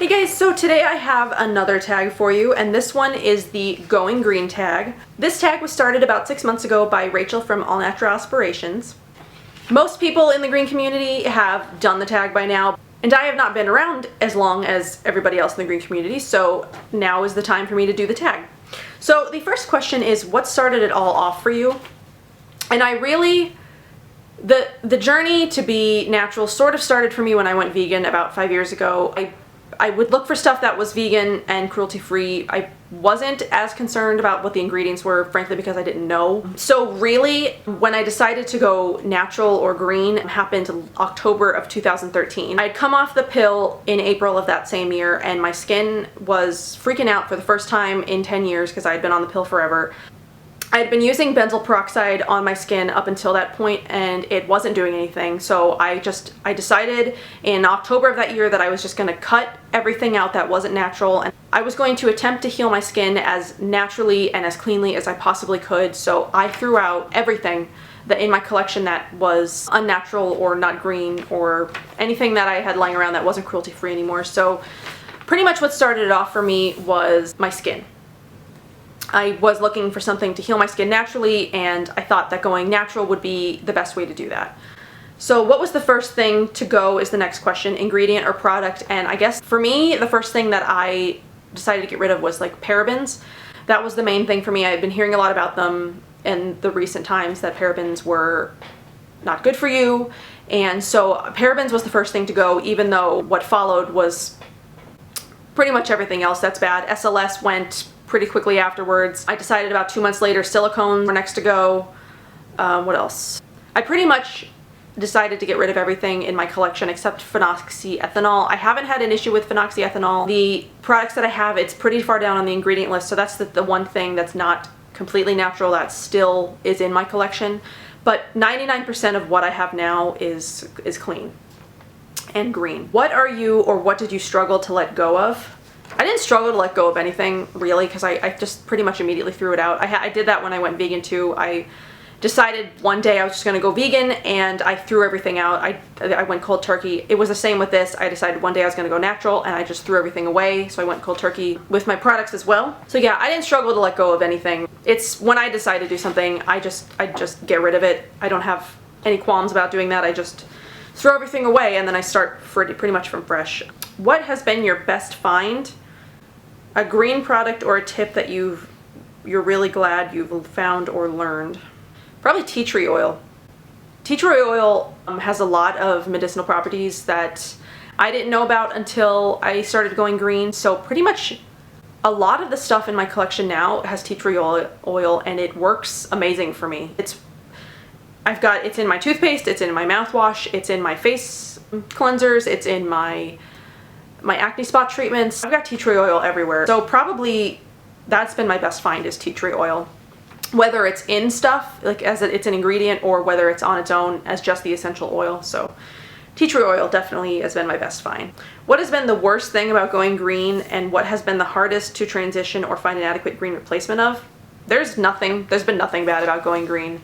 Hey guys, so today I have another tag for you, and this one is the Going Green tag. This tag was started about 6 months ago by Rachel from All Natural Aspirations. Most people in the green community have done the tag by now, and I have not been around as long as everybody else in the green community, so now is the time for me to do the tag. So the first question is, what started it all off for you? And the journey to be natural sort of started for me when I went vegan about 5 years ago. I would look for stuff that was vegan and cruelty-free. I wasn't as concerned about what the ingredients were, frankly, because I didn't know. So really, when I decided to go natural or green, it happened October of 2013. I had come off the pill in April of that same year, and my skin was freaking out for the first time in 10 years because I had been on the pill forever. I had been using benzoyl peroxide on my skin up until that point, and it wasn't doing anything. So I decided in October of that year that I was just going to cut everything out that wasn't natural, and I was going to attempt to heal my skin as naturally and as cleanly as I possibly could. So I threw out everything that in my collection that was unnatural or not green or anything that I had lying around that wasn't cruelty-free anymore. So pretty much what started it off for me was my skin. I was looking for something to heal my skin naturally, and I thought that going natural would be the best way to do that. So what was the first thing to go is the next question, ingredient or product. And I guess for me, the first thing that I decided to get rid of was like parabens. That was the main thing for me. I had been hearing a lot about them in the recent times, that parabens were not good for you. And so parabens was the first thing to go, even though what followed was pretty much everything else that's bad. SLS went pretty quickly afterwards. I decided about 2 months later silicones were next to go. What else? I pretty much decided to get rid of everything in my collection except phenoxyethanol. I haven't had an issue with phenoxyethanol. The products that I have, it's pretty far down on the ingredient list, so that's the one thing that's not completely natural that still is in my collection. But 99% of what I have now is clean and green. What are you, or what did you struggle to let go of? I didn't struggle to let go of anything, really, because I just pretty much immediately threw it out. I did that when I went vegan, too. I decided one day I was just going to go vegan, and I threw everything out. I went cold turkey. It was the same with this. I decided one day I was going to go natural, and I just threw everything away, so I went cold turkey with my products as well. So yeah, I didn't struggle to let go of anything. It's when I decide to do something, I just get rid of it. I don't have any qualms about doing that. I just throw everything away, and then I start pretty much from fresh. What has been your best find? A green product or a tip that you're really glad you've found or learned? Probably tea tree oil. Tea tree oil has a lot of medicinal properties that I didn't know about until I started going green. So pretty much a lot of the stuff in my collection now has tea tree oil, and it works amazing for me. It's in my toothpaste, it's in my mouthwash, it's in my face cleansers, it's in my acne spot treatments. I've got tea tree oil everywhere. So probably that's been my best find, is tea tree oil. Whether it's in stuff, like it's an ingredient, or whether it's on its own as just the essential oil. So tea tree oil definitely has been my best find. What has been the worst thing about going green, and what has been the hardest to transition or find an adequate green replacement of? There's been nothing bad about going green.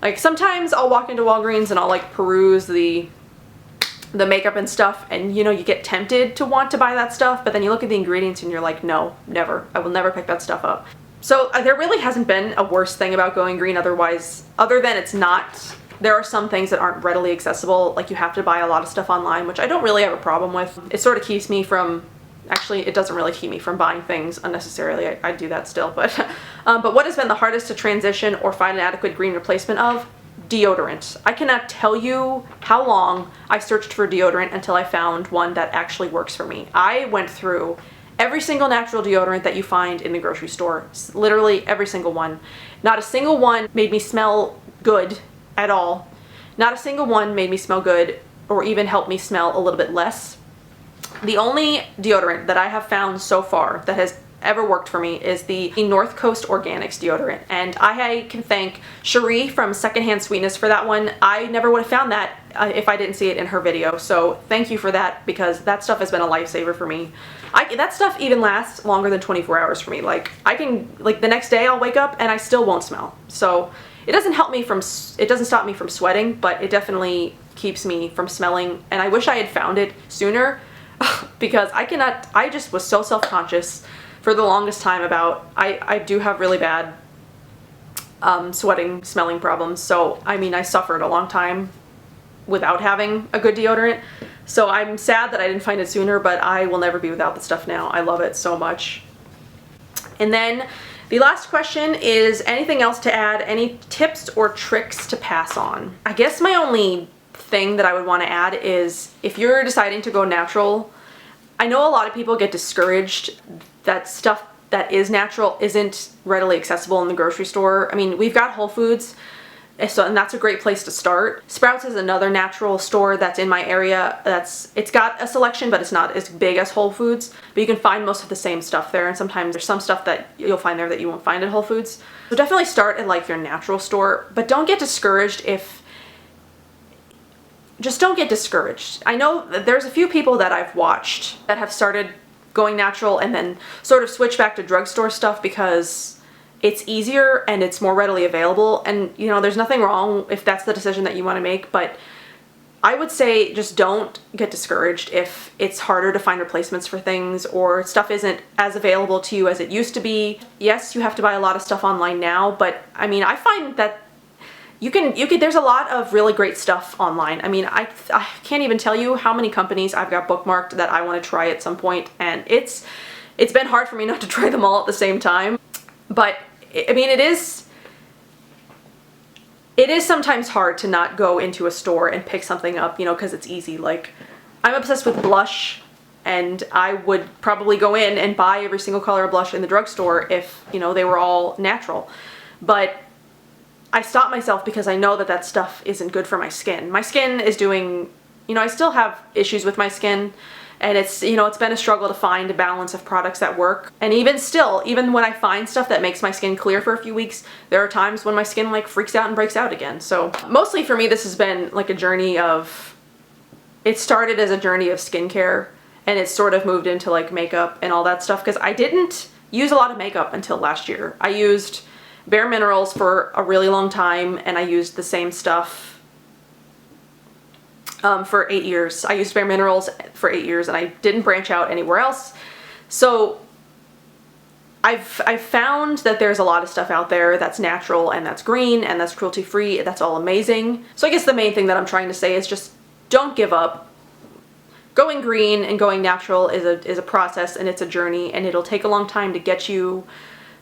Like sometimes I'll walk into Walgreens and I'll like peruse the makeup and stuff, and you know, you get tempted to want to buy that stuff, but then you look at the ingredients and you're like, no, never. I will never pick that stuff up. So there really hasn't been a worse thing about going green other than there are some things that aren't readily accessible, like you have to buy a lot of stuff online, which I don't really have a problem with. It sort of keeps me from, actually it doesn't really keep me from buying things unnecessarily. I do that still, but what has been the hardest to transition or find an adequate green replacement of? Deodorant. I cannot tell you how long I searched for deodorant until I found one that actually works for me. I went through every single natural deodorant that you find in the grocery store. Literally every single one. Not a single one made me smell good at all. Not a single one made me smell good or even helped me smell a little bit less. The only deodorant that I have found so far that has ever worked for me is the North Coast Organics deodorant, and I can thank Cherie from Secondhand Sweetness for that one. I never would have found that if I didn't see it in her video, so thank you for that, because that stuff has been a lifesaver for me. That stuff even lasts longer than 24 hours for me. Like the next day I'll wake up and I still won't smell. So it doesn't stop me from sweating, but it definitely keeps me from smelling, and I wish I had found it sooner. because I just was so self-conscious for the longest time about, I do have really bad sweating, smelling problems. So, I mean, I suffered a long time without having a good deodorant. So I'm sad that I didn't find it sooner, but I will never be without the stuff now. I love it so much. And then the last question is, anything else to add? Any tips or tricks to pass on? I guess my only thing that I would want to add is, if you're deciding to go natural, I know a lot of people get discouraged that stuff that is natural isn't readily accessible in the grocery store. I mean, we've got Whole Foods, and that's a great place to start. Sprouts is another natural store that's in my area. It's got a selection, but it's not as big as Whole Foods. But you can find most of the same stuff there, and sometimes there's some stuff that you'll find there that you won't find at Whole Foods. So definitely start at like your natural store, but don't get discouraged just don't get discouraged. I know that there's a few people that I've watched that have started going natural and then sort of switch back to drugstore stuff because it's easier and it's more readily available. And you know, there's nothing wrong if that's the decision that you want to make, but I would say just don't get discouraged if it's harder to find replacements for things or stuff isn't as available to you as it used to be. Yes, you have to buy a lot of stuff online now, but I mean, I find that you can there's a lot of really great stuff online. I mean, I can't even tell you how many companies I've got bookmarked that I want to try at some point, and it's been hard for me not to try them all at the same time. But I mean, it is sometimes hard to not go into a store and pick something up, you know, because it's easy. Like, I'm obsessed with blush, and I would probably go in and buy every single color of blush in the drugstore if, you know, they were all natural. But I stop myself because I know that that stuff isn't good for my skin. My skin is doing, you know, I still have issues with my skin, and it's, you know, it's been a struggle to find a balance of products that work. And even still, even when I find stuff that makes my skin clear for a few weeks, there are times when my skin like freaks out and breaks out again. So mostly for me, this has been like a journey of, it started as a journey of skincare, and it's sort of moved into like makeup and all that stuff, because I didn't use a lot of makeup until last year. I used Bare Minerals for a really long time, and I used the same stuff for 8 years. I used Bare Minerals for 8 years, and I didn't branch out anywhere else. So I've found that there's a lot of stuff out there that's natural and that's green and that's cruelty free. That's all amazing. So I guess the main thing that I'm trying to say is just don't give up. Going green and going natural is a process, and it's a journey, and it'll take a long time to get you.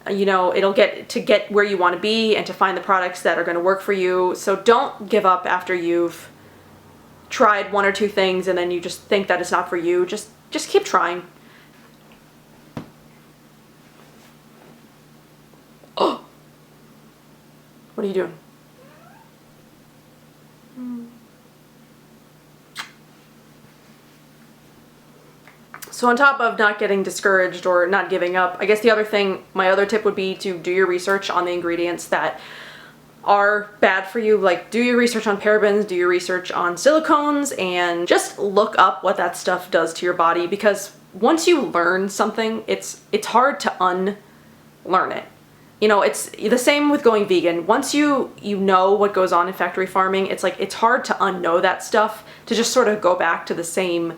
You know, it'll get where you want to be and to find the products that are going to work for you. So don't give up after you've tried one or two things and then you just think that it's not for you. Just keep trying. Oh, what are you doing? So on top of not getting discouraged or not giving up, I guess the other thing, my other tip would be to do your research on the ingredients that are bad for you. Like, do your research on parabens, do your research on silicones, and just look up what that stuff does to your body, because once you learn something, it's hard to unlearn it. You know, it's the same with going vegan. Once you know what goes on in factory farming, it's like it's hard to unknow that stuff, to just sort of go back to the same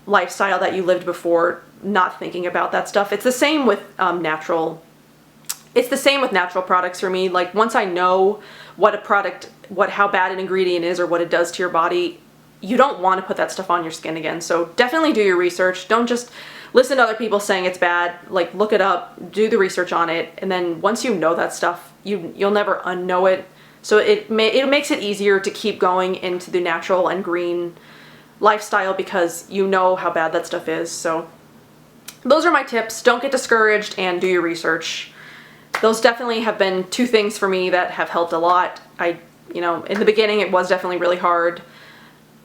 lifestyle that you lived before, not thinking about that stuff. It's the same with natural products for me. Like, once I know what a product, how bad an ingredient is or what it does to your body, you don't want to put that stuff on your skin again. So definitely do your research. Don't just listen to other people saying it's bad. Like, look it up, do the research on it, and then once you know that stuff, you'll never unknow it. So it makes it easier to keep going into the natural and green lifestyle, because you know how bad that stuff is. So those are my tips. Don't get discouraged and do your research. Those definitely have been two things for me that have helped a lot. You know, in the beginning it was definitely really hard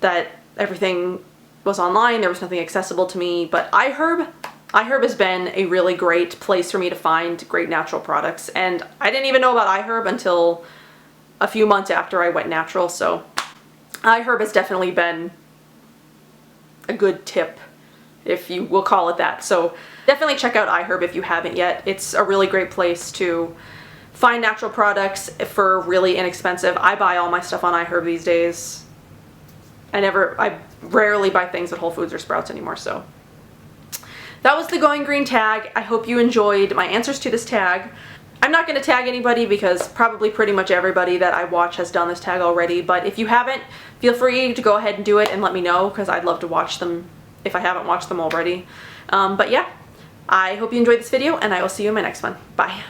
that everything was online, there was nothing accessible to me, but iHerb has been a really great place for me to find great natural products, and I didn't even know about iHerb until a few months after I went natural. So iHerb has definitely been a good tip, if you will call it that. So definitely check out iHerb if you haven't yet. It's a really great place to find natural products for really inexpensive. I buy all my stuff on iHerb these days. I rarely buy things at Whole Foods or Sprouts anymore, so. That was the Going Green tag. I hope you enjoyed my answers to this tag. I'm not going to tag anybody because probably pretty much everybody that I watch has done this tag already, but if you haven't, feel free to go ahead and do it and let me know because I'd love to watch them if I haven't watched them already. But yeah, I hope you enjoyed this video and I will see you in my next one. Bye.